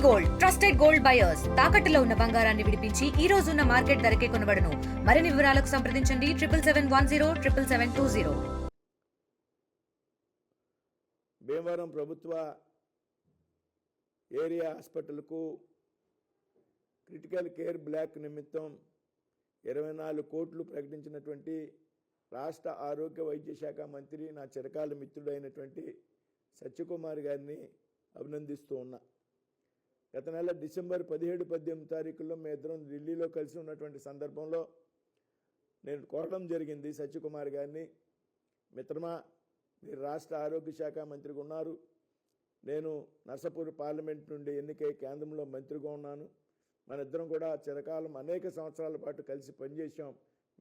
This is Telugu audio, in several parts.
గోల్డ్ ట్రస్టెడ్ గోల్డ్ బయర్స్ తాకట్టులో ఉన్న బంగారాన్ని విడిపించి ఈ రోజు ఉన్న మార్కెట్ ధరకే కొనబడును. మరిన్ని వివరాలకు సంప్రదించండి 7771077720. భీమవరం ప్రభుత్వ ఏరియా హాస్పిటల్కు క్రిటికల్ కేర్ బ్లాక్ నిమిత్తం 24 కోట్లు ప్రకటించినటువంటి రాష్ట్ర ఆరోగ్య వైద్య శాఖ మంత్రి నా చిరకాల మిత్రుడైనటువంటి సత్యకుమార్ గారిని అభినందిస్తూ ఉన్నా. గత నెల డిసెంబర్ 17-18 తారీఖుల్లో మేము ఇద్దరం ఢిల్లీలో కలిసి ఉన్నటువంటి సందర్భంలో నేను కోరడం జరిగింది సత్యకుమార్ గారిని, మిత్రమా మీరు రాష్ట్ర ఆరోగ్య శాఖ మంత్రిగా ఉన్నారు, నేను నర్సాపూర్ పార్లమెంట్ నుండి ఎన్నికై కేంద్రంలో మంత్రిగా ఉన్నాను, మన ఇద్దరం కూడా చిరకాలం అనేక సంవత్సరాల పాటు కలిసి పనిచేసాం.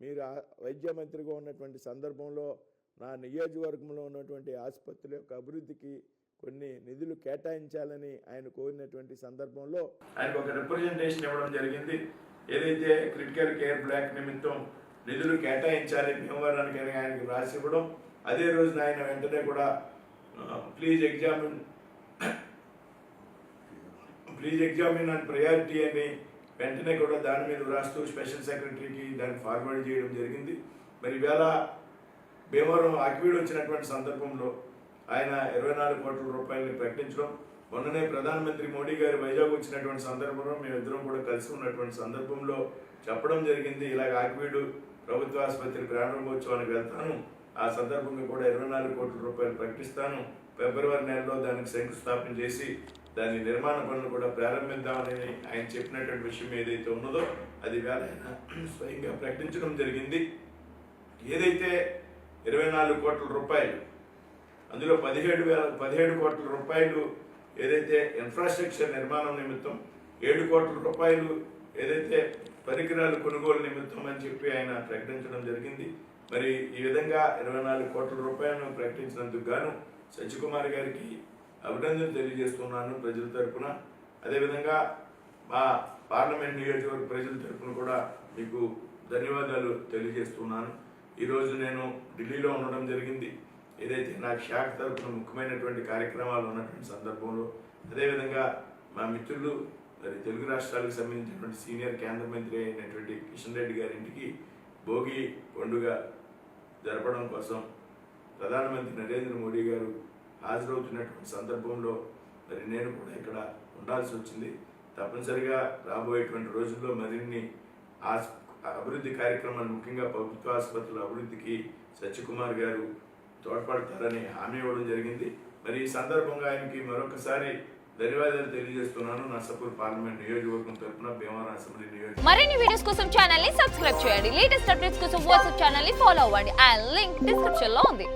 మీరు వైద్య మంత్రిగా ఉన్నటువంటి సందర్భంలో నా నియోజకవర్గంలో ఉన్నటువంటి ఆసుపత్రుల యొక్క అభివృద్ధికి కొన్ని నిధులు కేటాయించాలని ఆయన కోరినటువంటి సందర్భంలో ఆయనకు ఒక రిప్రజెంటేషన్ ఇవ్వడం జరిగింది. ఏదైతే క్రిటికల్ కేర్ బ్లాక్ నిమిత్తం నిధులు కేటాయించాలి భీమవరానికి అని ఆయనకు రాసి ఇవ్వడం, అదే రోజున ఆయన వెంటనే కూడా ప్లీజ్ ఎగ్జామిన్ అండ్ ప్రయారిటీ అని వెంటనే కూడా దాని మీద రాస్తూ స్పెషల్ సెక్రటరీకి దాన్ని ఫార్వర్డ్ చేయడం జరిగింది. మరి ఈవేళ భీమవరం అక్విడ్ వచ్చినటువంటి సందర్భంలో ఆయన 24 కోట్ల రూపాయలని ప్రకటించడం, మొన్ననే ప్రధానమంత్రి మోడీ గారు వైజాగ్ వచ్చినటువంటి సందర్భంలో మేమిద్దరం కూడా కలిసి ఉన్నటువంటి సందర్భంలో చెప్పడం జరిగింది, ఇలాగ అక్విడ్ ప్రభుత్వ ఆసుపత్రి ప్రారంభోత్సవానికి వెళ్తాను, ఆ సందర్భంగా కూడా 24 కోట్ల రూపాయలు ప్రకటిస్తాను, ఫిబ్రవరి నెలలో దానికి శంకుస్థాపన చేసి దాని నిర్మాణ పనులు కూడా ప్రారంభిద్దామని ఆయన చెప్పినటువంటి విషయం ఏదైతే ఉన్నదో అది వేళ ఆయన స్వయంగా ప్రకటించడం జరిగింది. ఏదైతే 24 కోట్ల రూపాయలు అందులో 17 కోట్ల రూపాయలు ఏదైతే ఇన్ఫ్రాస్ట్రక్చర్ నిర్మాణం నిమిత్తం, 7 కోట్ల రూపాయలు ఏదైతే పరికరాలు కొనుగోలు నిమిత్తం అని చెప్పి ఆయన ప్రకటించడం జరిగింది. మరి ఈ విధంగా 24 కోట్ల రూపాయలను ప్రకటించినందుకు గాను సత్యకుమార్ గారికి అభినందనలు తెలియజేస్తున్నాను ప్రజల తరఫున. అదేవిధంగా మా పార్లమెంట్ నియోజకవర్గ ప్రజల తరఫున కూడా మీకు ధన్యవాదాలు తెలియజేస్తున్నాను. ఈరోజు నేను ఢిల్లీలో ఉండడం జరిగింది. ఏదైతే నాకు శాఖ తరఫున ముఖ్యమైనటువంటి కార్యక్రమాలు ఉన్నటువంటి సందర్భంలో, అదేవిధంగా మా మిత్రులు మరి తెలుగు రాష్ట్రాలకు సంబంధించినటువంటి సీనియర్ కేంద్ర మంత్రి అయినటువంటి కిషన్ రెడ్డి గారి ఇంటికి భోగి పండుగ జరపడం కోసం ప్రధానమంత్రి నరేంద్ర మోడీ గారు హాజరవుతున్నటువంటి సందర్భంలో మరి నేను కూడా ఇక్కడ ఉండాల్సి వచ్చింది. తప్పనిసరిగా రాబోయేటువంటి రోజుల్లో మరిన్ని అభివృద్ధి కార్యక్రమాలు, ముఖ్యంగా ప్రభుత్వ ఆసుపత్రుల అభివృద్ధికి సత్యకుమార్ గారు తోడ్పడతారని హామీ ఇవ్వడం జరిగింది. మరి ఈ సందర్భంగా ఆయనకి మరొకసారి ధన్యవాదాలు తెలియజేస్తున్నాను. నర్సాపూర్ పార్లమెంట్ నియోజకవర్గం తరఫున భీమవరం అసెంబ్లీ నియోజకవర్గం. మరిన్ని వీడియోస్ కోసం ఛానల్ ని సబ్స్క్రైబ్ చేయండి. లేటెస్ట్ అప్డేట్స్ కోసం వాట్సాప్ ఛానల్ ని ఫాలో అవ్వండి. ఆ లింక్ డిస్క్రిప్షన్ లో ఉంది.